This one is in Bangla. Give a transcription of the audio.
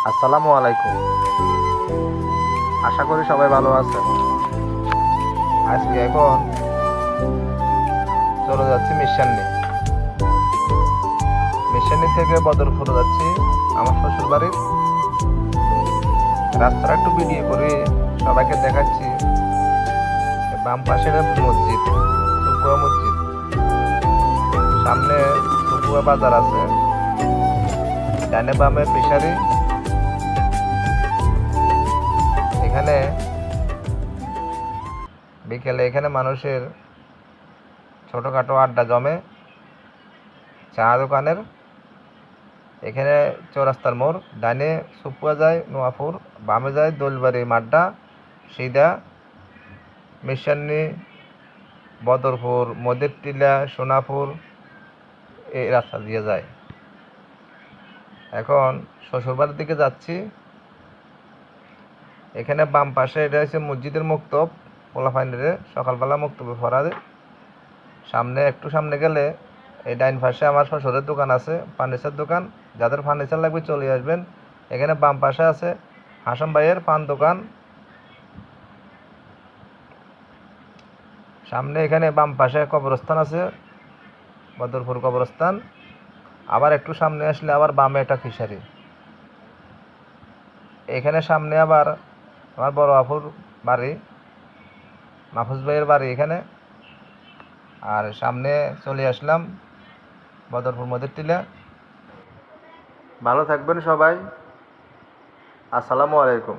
আসসালামু আলাইকুম। আশা করি সবাই ভালো আছেন। আজকে এখন চলে যাচ্ছি মিশানি থেকে বদরপুর যাচ্ছি আমার শ্বশুর বাড়ির। রাস্তাটা একটু ভিডিও করে সবাইকে দেখাচ্ছি। বাম পাশের মসজিদ, সুকুয়া মসজিদ, সামনে সুকুয়া বাজার আছে, ডানে বামে ফিশারি। এখানে বিকেলে এখানে মানুষের ছোটোখাটো আড্ডা জমে চা দোকানের। এখানে চৌরাস্তার মোড়, ডানে সুপুয়া যায় নোয়াপুর, বামে যায় দোলবাড়ি মাড্ডা, সিধা মিশানি, বদরপুর, মদিরটিলা, সোনাপুর, এই রাস্তা দিয়ে যায়। এখন শ্বশুরবাড়ির দিকে যাচ্ছি। এখানে বাম পাশে এটা হচ্ছে মসজিদের মুক্তব, পোলাপাইনরে সকালবেলা মুক্তবে ফরাদে। একটু সামনে গেলে এই ডাইন পাশে আমার শ্বশুরের দোকান আছে, ফার্নিচার দোকান। যাদের ফার্নিচার লাগবে চলে আসবেন। এখানে বাম পাশে আছে হাসান ভাইয়ের পান দোকান। সামনে এখানে বাম পাশে কবরস্থান আছে, বদরপুর কবরস্থান। আবার একটু সামনে আসলে আবার বামে একটা ফিশারি। এখানে সামনে আবার আমার বড় আপুর বাড়ি, মাহফুজ ভাইয়ের বাড়ি এখানে। আর সামনে চলে আসলাম বদরপুর মদিরটিলা। ভালো থাকবেন সবাই। আসসালামু আলাইকুম।